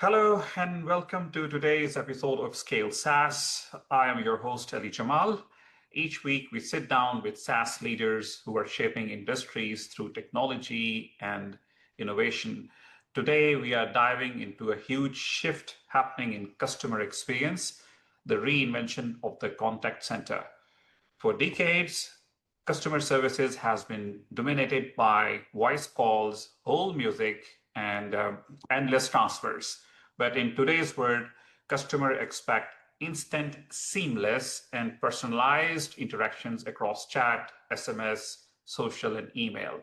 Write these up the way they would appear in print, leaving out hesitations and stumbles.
Hello and welcome to today's episode of Scale SaaS. I am your host, Jamal. Each week, we sit down with SaaS leaders who are shaping industries through technology and innovation. Today, we are diving into a huge shift happening in customer experience, the reinvention of the contact center. For decades, customer services has been dominated by voice calls, hold music, and endless transfers. But in today's world, customers expect instant, seamless, and personalized interactions across chat, SMS, social, and email.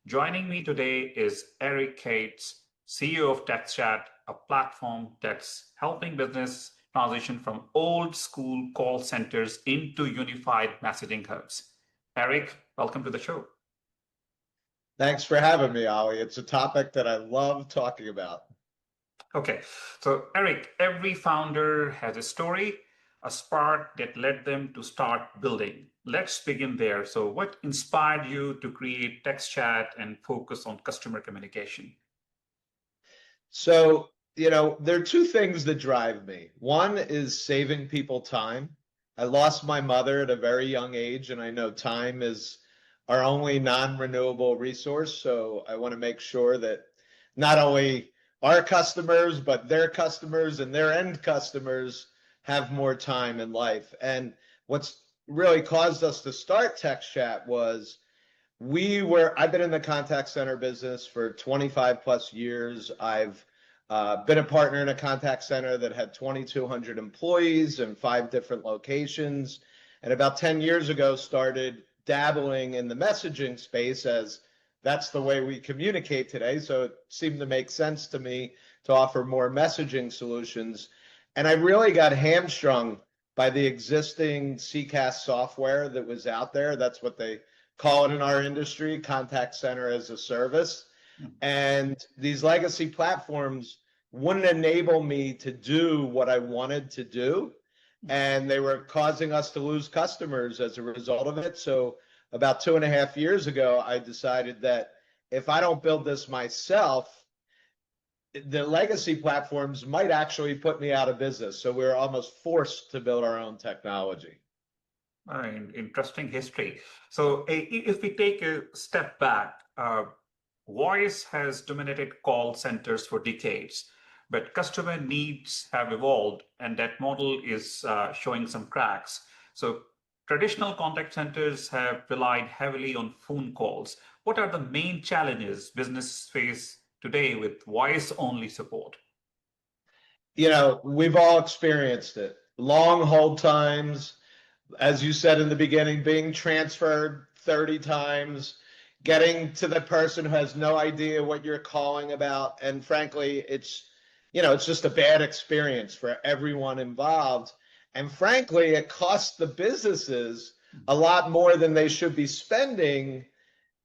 Joining me today is Eric Kades, CEO of TextChat, a platform that's helping business transition from old school call centers into unified messaging hubs. Eric, welcome to the show. Thanks for having me, Ali. It's a topic that I love talking about. Okay, so Eric, every founder has a story, a spark that led them to start building. Let's begin there. So, what inspired you to create TextChat and focus on customer communication? So, there are two things that drive me. One is saving people time. I lost my mother at a very young age, and I know time is our only non-renewable resource. So I want to make sure that not only our customers, but their customers and their end customers have more time in life. And what's really caused us to start TextChat was I've been in the contact center business for 25 plus years. I've been a partner in a contact center that had 2,200 employees in 5 different locations. And about 10 years ago, started dabbling in the messaging space as that's the way we communicate today. So it seemed to make sense to me to offer more messaging solutions. And I really got hamstrung by the existing CCaaS software that was out there. That's what they call it in our industry, contact center as a service. And these legacy platforms wouldn't enable me to do what I wanted to do. And they were causing us to lose customers as a result of it. So about 2.5 years ago, I decided that if I don't build this myself, the legacy platforms might actually put me out of business. So we're almost forced to build our own technology. Interesting history. So if we take a step back, voice has dominated call centers for decades, but customer needs have evolved, and that model is showing some cracks. So traditional contact centers have relied heavily on phone calls. What are the main challenges businesses face today with voice-only support? We've all experienced it. Long hold times, as you said in the beginning, being transferred 30 times, getting to the person who has no idea what you're calling about. And frankly, it's just a bad experience for everyone involved. And frankly, it costs the businesses a lot more than they should be spending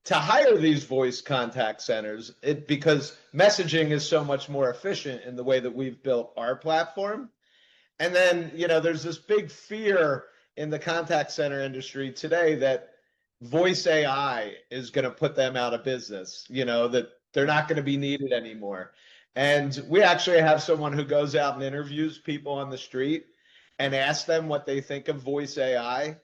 to hire these voice contact centers because messaging is so much more efficient in the way that we've built our platform. And then, there's this big fear in the contact center industry today that voice AI is going to put them out of business, that they're not going to be needed anymore. And we actually have someone who goes out and interviews people on the street and asks them what they think of voice AI.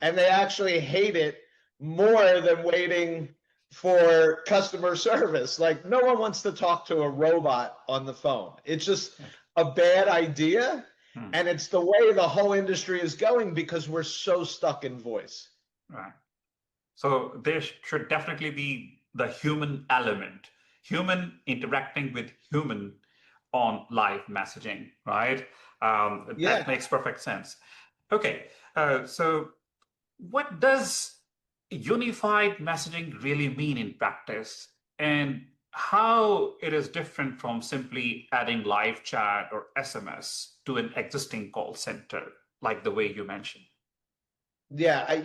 And they actually hate it more than waiting for customer service. Like, no one wants to talk to a robot on the phone. It's just a bad idea. And it's the way the whole industry is going because we're so stuck in voice. Right. So there should definitely be the human element, human interacting with human on live messaging, right? That makes perfect sense. Okay, so what does unified messaging really mean in practice, and how it is different from simply adding live chat or SMS to an existing call center, like the way you mentioned? Yeah,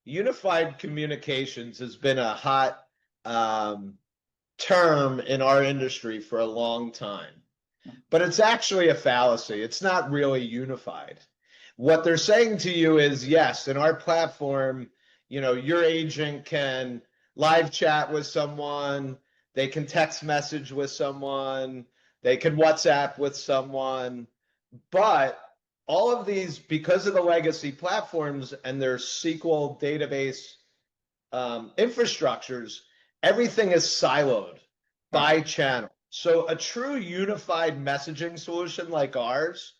unified communications has been a hot term in our industry for a long time, but it's actually a fallacy. It's not really unified. What they're saying to you is, yes, in our platform, your agent can live chat with someone, they can text message with someone, They can WhatsApp with someone, but all of these, because of the legacy platforms and their SQL database infrastructures, everything is siloed Right. by channel. So a true unified messaging solution like ours,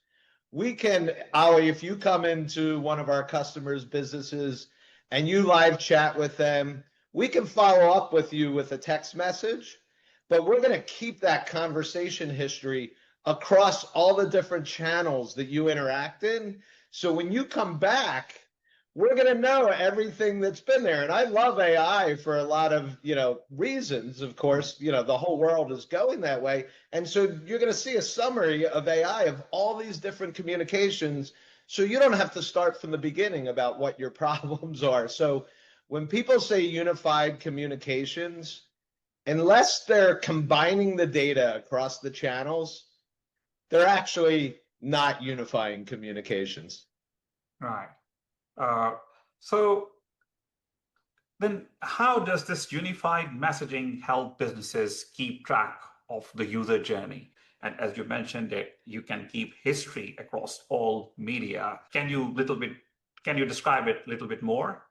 we can, Ali, if you come into one of our customers' businesses and you live chat with them, we can follow up with you with a text message, but we're going to keep that conversation history across all the different channels that you interact in. So when you come back, we're going to know everything that's been there. And I love AI for a lot of, reasons. Of course, the whole world is going that way. And so you're going to see a summary of AI of all these different communications. So you don't have to start from the beginning about what your problems are. So when people say unified communications, unless they're combining the data across the channels, they're actually not unifying communications. Right. So then how does this unified messaging help businesses keep track of the user journey? And as you mentioned that you can keep history across all media. Can you describe it a little bit more?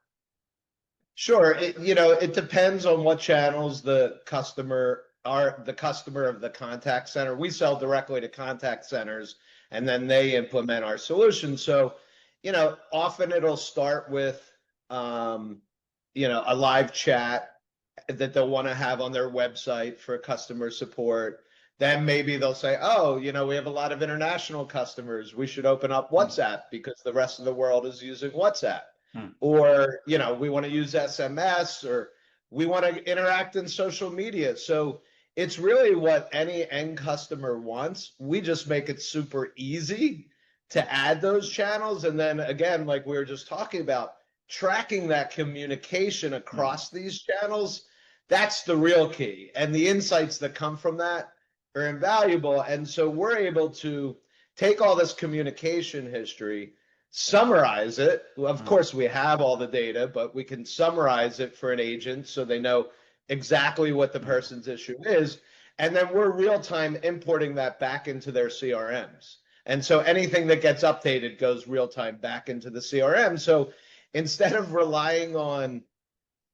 Sure. It depends on what channels the customer of the contact center. We sell directly to contact centers and then they implement our solution. So, often it'll start with, a live chat that they'll want to have on their website for customer support. Then maybe they'll say, oh, we have a lot of international customers. We should open up WhatsApp because the rest of the world is using WhatsApp. Or, we want to use SMS, or we want to interact in social media. So it's really what any end customer wants. We just make it super easy to add those channels. And then again, like we were just talking about, tracking that communication across these channels, that's the real key. And the insights that come from that are invaluable. And so we're able to take all this communication history, summarize it. Of course, we have all the data, but we can summarize it for an agent so they know exactly what the person's issue is. And then we're real time importing that back into their CRMs. And so anything that gets updated goes real time back into the CRM. So instead of relying on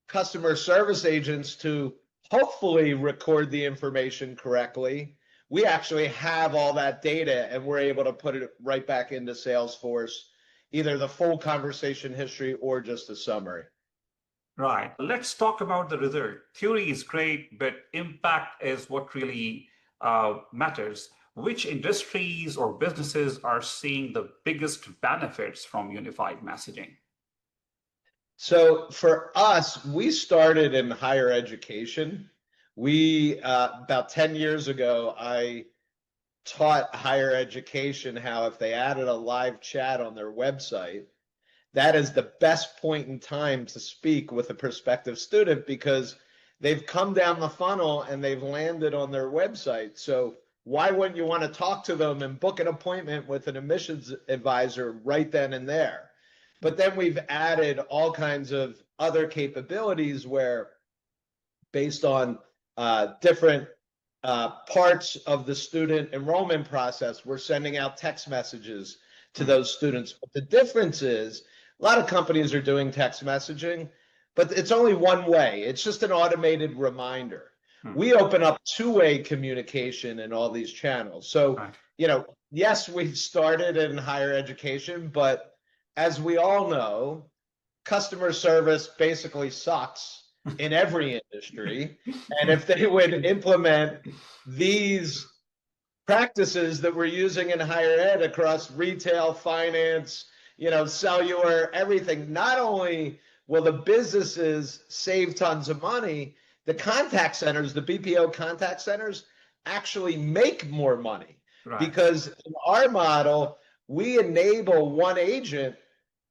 customer service agents to hopefully record the information correctly, we actually have all that data and we're able to put it right back into Salesforce, either the full conversation history or just a summary. Right. Let's talk about the result. Theory is great, but impact is what really matters. Which industries or businesses are seeing the biggest benefits from unified messaging? So for us, we started in higher education. We, about 10 years ago, I taught higher education how if they added a live chat on their website, that is the best point in time to speak with a prospective student because they've come down the funnel and they've landed on their website. So why wouldn't you want to talk to them and book an appointment with an admissions advisor right then and there? But then we've added all kinds of other capabilities where, based on different parts of the student enrollment process, we're sending out text messages to those students. But the difference is a lot of companies are doing text messaging, but it's only one way. It's just an automated reminder. We open up two-way communication in all these channels. So, yes, we've started in higher education, but as we all know, customer service basically sucks in every industry. And if they would implement these practices that we're using in higher ed across retail, finance, cellular, everything, not only will the businesses save tons of money, the contact centers, the BPO contact centers, actually make more money. Right. Because in our model, we enable one agent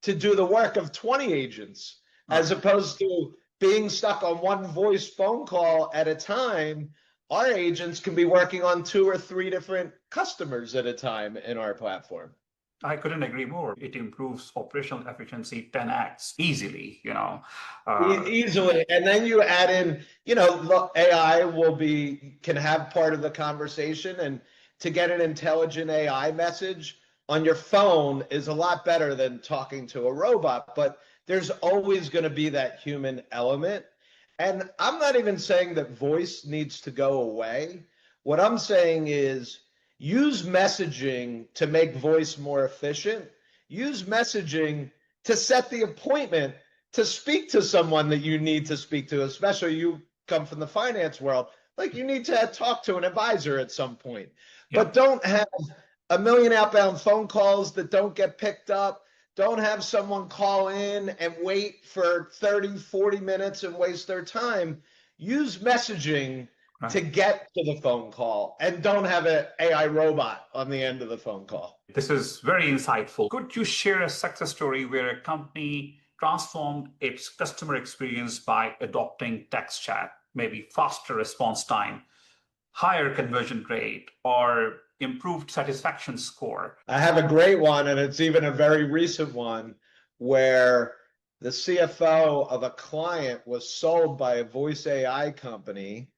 to do the work of 20 agents, as opposed to being stuck on one voice phone call at a time. Our agents can be working on 2 or 3 different customers at a time in our platform. I couldn't agree more. It improves operational efficiency 10x easily, Easily. And then you add in, AI can have part of the conversation. And to get an intelligent AI message on your phone is a lot better than talking to a robot, but there's always going to be that human element. And I'm not even saying that voice needs to go away. What I'm saying is use messaging to make voice more efficient. Use messaging to set the appointment to speak to someone that you need to speak to, especially you come from the finance world. Like you need to talk to an advisor at some point, but don't have a million outbound phone calls that don't get picked up. Don't have someone call in and wait for 30, 40 minutes and waste their time. Use messaging to get to the phone call and don't have an AI robot on the end of the phone call. This is very insightful. Could you share a success story where a company transformed its customer experience by adopting TextChat, maybe faster response time, higher conversion rate, or improved satisfaction score? I have a great one, and it's even a very recent one, where the CFO of a client was sold by a voice AI company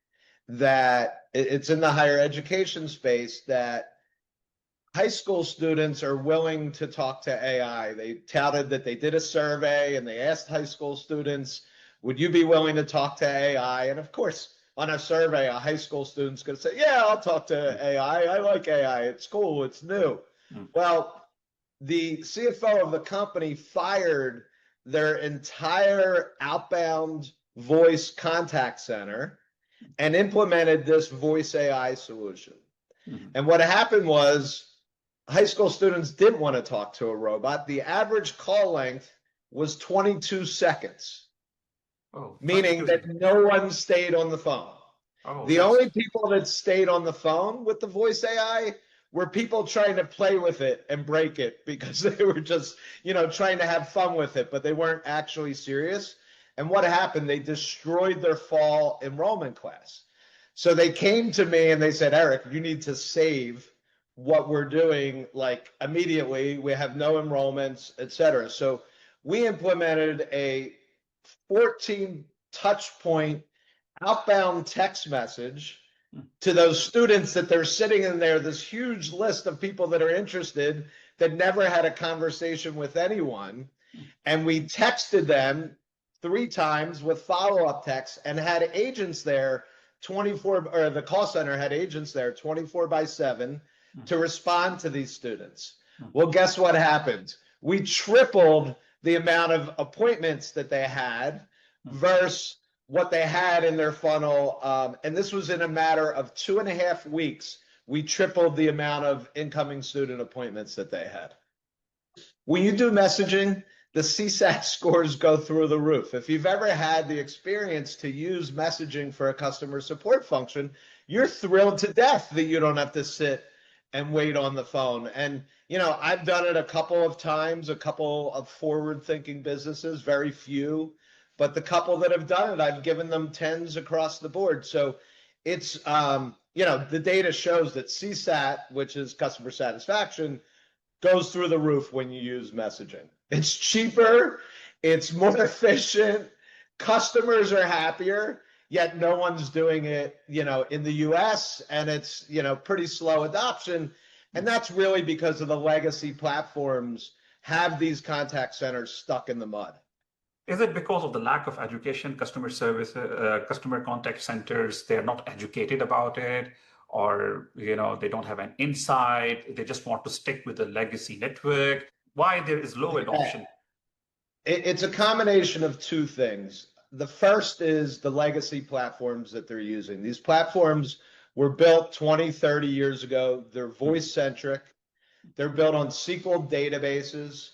that it's in the higher education space, that high school students are willing to talk to AI. They touted that they did a survey and they asked high school students, would you be willing to talk to AI? And of course, on a survey, a high school student's going to say, yeah, I'll talk to AI. I like AI. It's cool. It's new. Well, the CFO of the company fired their entire outbound voice contact center and implemented this voice AI solution. And what happened was high school students didn't want to talk to a robot. The average call length was 22 seconds. Meaning that no one stayed on the phone. The only people that stayed on the phone with the voice AI were people trying to play with it and break it because they were just, trying to have fun with it, but they weren't actually serious. And what happened? They destroyed their fall enrollment class. So they came to me and they said, Eric, you need to save what we're doing like immediately. We have no enrollments, et cetera. So we implemented a 14 touch point outbound text message to those students that they're sitting in there, this huge list of people that are interested that never had a conversation with anyone. And we texted them 3 times with follow-up texts and had agents there 24, or the call center had agents there 24/7 to respond to these students. Well, guess what happened? We tripled the amount of appointments that they had versus what they had in their funnel. And this was in a matter of 2.5 weeks. We tripled the amount of incoming student appointments that they had. When you do messaging, the CSAT scores go through the roof. If you've ever had the experience to use messaging for a customer support function, you're thrilled to death that you don't have to sit and wait on the phone. And, I've done it a couple of times, a couple of forward-thinking businesses, very few, but the couple that have done it, I've given them 10s across the board. So it's, the data shows that CSAT, which is customer satisfaction, goes through the roof when you use messaging. It's cheaper, it's more efficient, customers are happier, yet no one's doing it, in the US, and it's, pretty slow adoption. And that's really because of the legacy platforms have these contact centers stuck in the mud. Is it because of the lack of education, customer service, customer contact centers, they're not educated about it, or, they don't have an insight, they just want to stick with the legacy network? Why there is low adoption? It's a combination of 2 things. The first is the legacy platforms that they're using. These platforms were built 20, 30 years ago. They're voice-centric. They're built on SQL databases.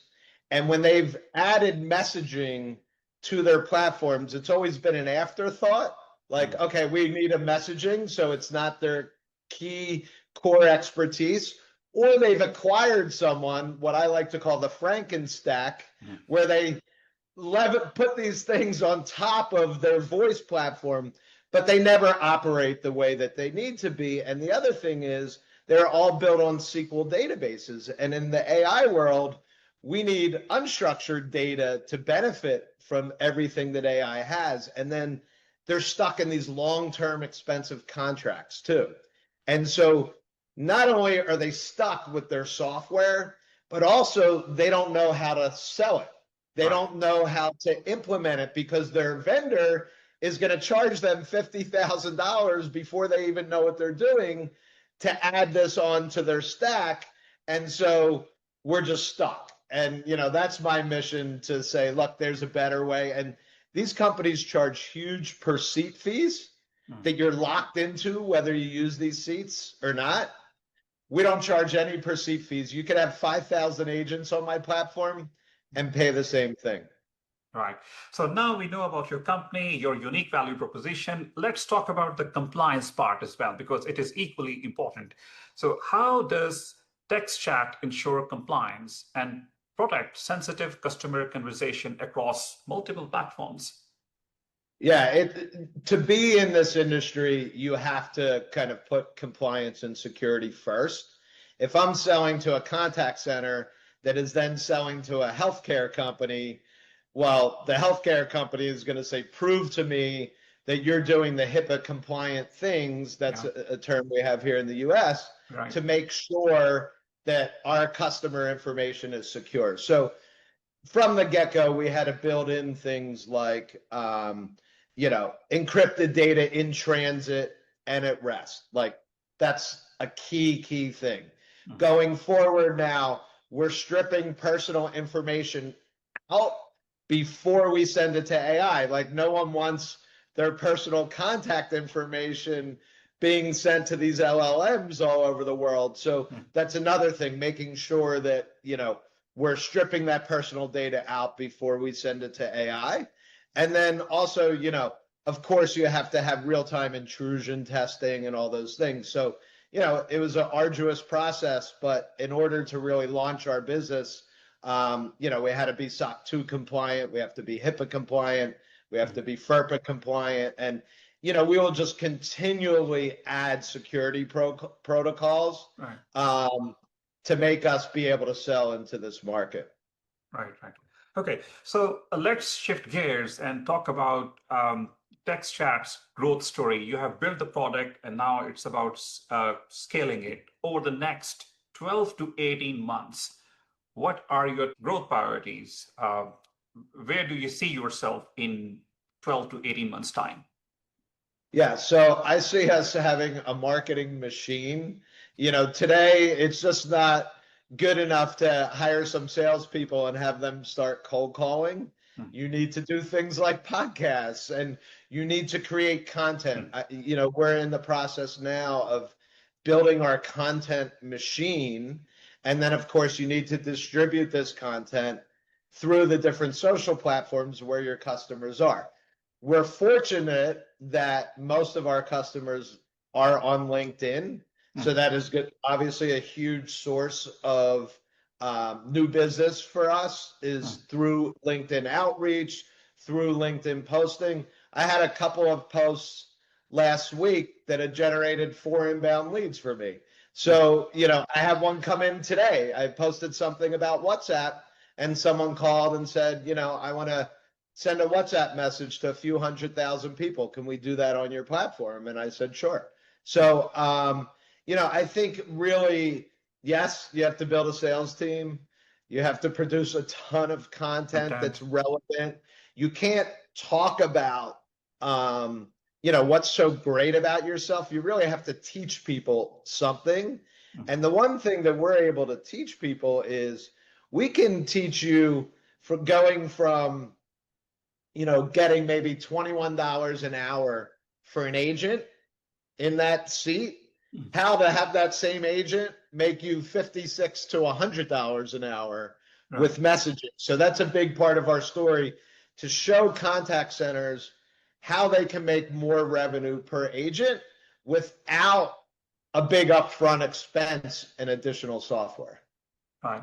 And when they've added messaging to their platforms, it's always been an afterthought. Like, okay, we need a messaging, so it's not their key core expertise. Or they've acquired someone, what I like to call the Frankenstack, where they put these things on top of their voice platform, but they never operate the way that they need to be. And the other thing is they're all built on SQL databases. And in the AI world, we need unstructured data to benefit from everything that AI has. And then they're stuck in these long-term expensive contracts too. And so not only are they stuck with their software, but also they don't know how to sell it. They Right. don't know how to implement it because their vendor is going to charge them $50,000 before they even know what they're doing to add this onto their stack. And so we're just stuck. And, that's my mission to say, look, there's a better way. And these companies charge huge per seat fees that you're locked into, whether you use these seats or not. We don't charge any per seat fees. You could have 5,000 agents on my platform and pay the same thing. Right. So now we know about your company, your unique value proposition. Let's talk about the compliance part as well, because it is equally important. So how does TextChat ensure compliance and protect sensitive customer conversation across multiple platforms? Yeah, to be in this industry, you have to kind of put compliance and security first. If I'm selling to a contact center that is then selling to a healthcare company, well, the healthcare company is going to say, prove to me that you're doing the HIPAA compliant things. That's a term we have here in the US, Right. to make sure that our customer information is secure. So from the get-go, we had to build in things like, encrypted data in transit and at rest. Like, that's a key thing. Going forward now, we're stripping personal information out before we send it to AI. Like, no one wants their personal contact information being sent to these LLMs all over the world. So that's another thing, making sure that, we're stripping that personal data out before we send it to AI. And then also, of course, you have to have real-time intrusion testing and all those things. So, it was an arduous process, but in order to really launch our business, we had to be SOC 2 compliant, we have to be HIPAA compliant, we have to be FERPA compliant, and we will just continually add security protocols to make us be able to sell into this market. Right. Okay, so let's shift gears and talk about TextChat's growth story. You have built the product and now it's about scaling it over the next 12 to 18 months. What are your growth priorities? Where do you see yourself in 12 to 18 months' time? Yeah, so I see us having a marketing machine. Today it's just not good enough to hire some salespeople and have them start cold calling. You need to do things like podcasts, and you need to create content. We're in the process now of building our content machine. And then, of course, you need to distribute this content through the different social platforms where your customers are. We're fortunate that most of our customers are on LinkedIn. So that is good. Obviously, a huge source of new business for us is through LinkedIn outreach, through LinkedIn posting. I had a couple of posts last week that had generated 4 inbound leads for me. So, I have one come in today. I posted something about WhatsApp and someone called and said, I want to send a WhatsApp message to a few 100,000 people. Can we do that on your platform? And I said, sure. So, I think really, yes, you have to build a sales team. You have to produce a ton of content that's relevant. You can't talk about, what's so great about yourself. You really have to teach people something. And the one thing that we're able to teach people is we can teach you from going from, getting maybe $21 an hour for an agent in that seat, how to have that same agent make you $56 to $100 an hour with messaging. So that's a big part of our story, to show contact centers how they can make more revenue per agent without a big upfront expense and additional software. Right.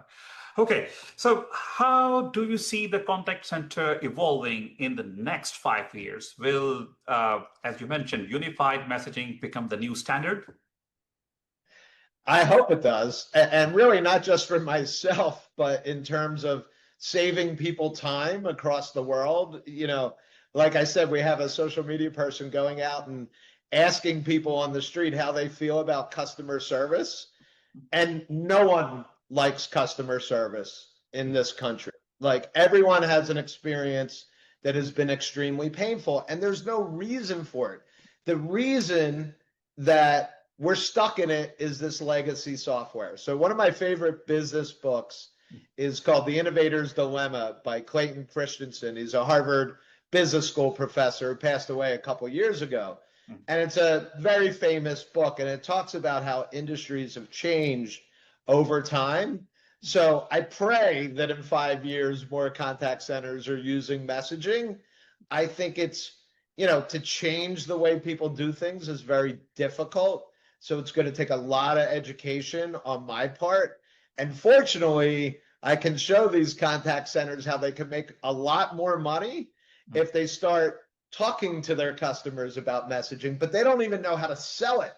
Okay. So how do you see the contact center evolving in the next 5 years? Will, as you mentioned, unified messaging become the new standard? I hope it does. And really not just for myself, but in terms of saving people time across the world. Like I said, we have a social media person going out and asking people on the street how they feel about customer service, and no one likes customer service in this country. Like, everyone has an experience that has been extremely painful, and there's no reason for it. The reason that we're stuck in it is this legacy software. So one of my favorite business books is called The Innovator's Dilemma by Clayton Christensen. He's a Harvard Business School professor who passed away a couple years ago. And it's a very famous book, and it talks about how industries have changed over time. So I pray that in 5 years, more contact centers are using messaging. I think it's, to change the way people do things is very difficult. So it's going to take a lot of education on my part. And fortunately, I can show these contact centers how they can make a lot more money if they start talking to their customers about messaging, but they don't even know how to sell it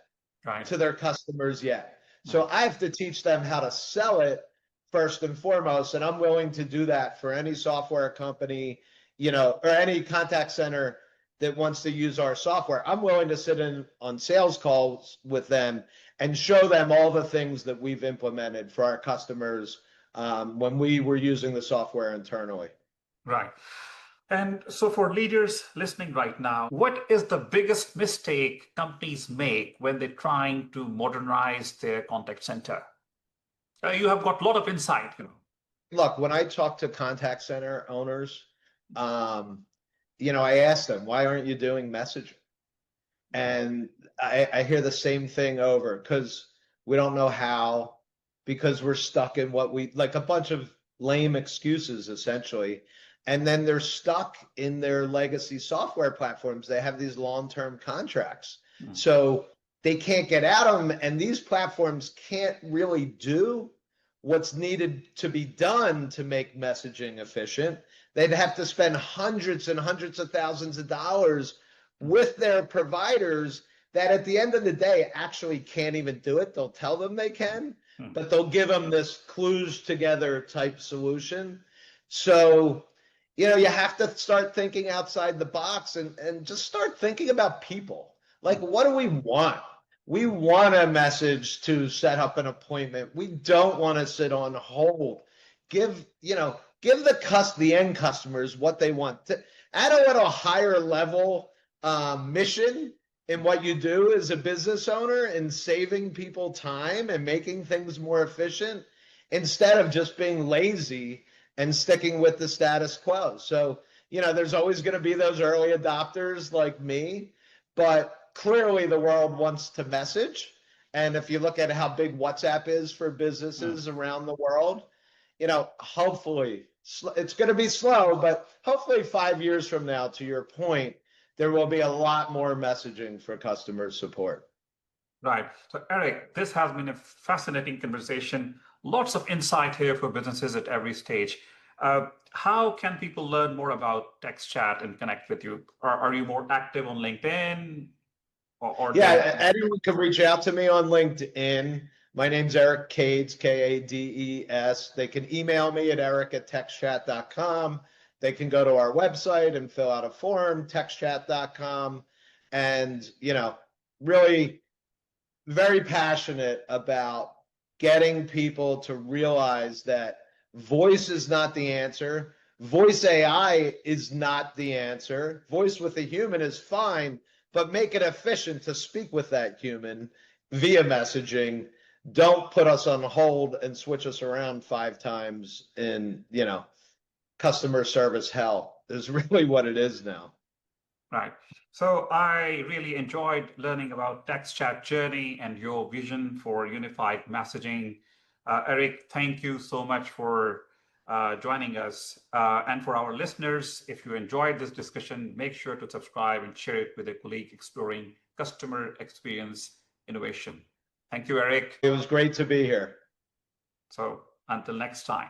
to their customers yet. So I have to teach them how to sell it first and foremost, and I'm willing to do that for any software company, or any contact center that wants to use our software. I'm willing to sit in on sales calls with them and show them all the things that we've implemented for our customers when we were using the software internally. Right. And so for leaders listening right now, what is the biggest mistake companies make when they're trying to modernize their contact center? You have got a lot of insight. Look, when I talk to contact center owners, I ask them, why aren't you doing messaging? And I hear the same thing over, because we don't know how, because we're stuck in like a bunch of lame excuses, essentially. And then they're stuck in their legacy software platforms. They have these long-term contracts. So they can't get out of them. And these platforms can't really do what's needed to be done to make messaging efficient. They'd have to spend hundreds and hundreds of thousands of dollars with their providers that at the end of the day actually can't even do it. They'll tell them they can, but they'll give them this clues together type solution. So, you have to start thinking outside the box and just start thinking about people. Like, what do we want? We want a message to set up an appointment. We don't want to sit on hold. Give the end customers what they want. Add a little higher level mission in what you do as a business owner in saving people time and making things more efficient, instead of just being lazy and sticking with the status quo. So, there's always going to be those early adopters like me, but clearly the world wants to message. And if you look at how big WhatsApp is for businesses around the world, hopefully it's going to be slow, but hopefully 5 years from now, to your point, there will be a lot more messaging for customer support. Right. So Eric, this has been a fascinating conversation. Lots of insight here for businesses at every stage. How can people learn more about TextChat and connect with you? Are you more active on LinkedIn? Yeah, anyone can reach out to me on LinkedIn. My name's Eric Kades, Kades. They can email me at eric@textchat.com. They can go to our website and fill out a form, textchat.com. And, really very passionate about getting people to realize that voice is not the answer. Voice AI is not the answer. Voice with a human is fine, but make it efficient to speak with that human via messaging. Don't put us on hold and switch us around 5 times in, customer service hell is really what it is now. Right. So I really enjoyed learning about TextChat journey and your vision for unified messaging. Eric, thank you so much for joining us. And for our listeners, if you enjoyed this discussion, make sure to subscribe and share it with a colleague exploring customer experience innovation. Thank you, Eric. It was great to be here. So until next time.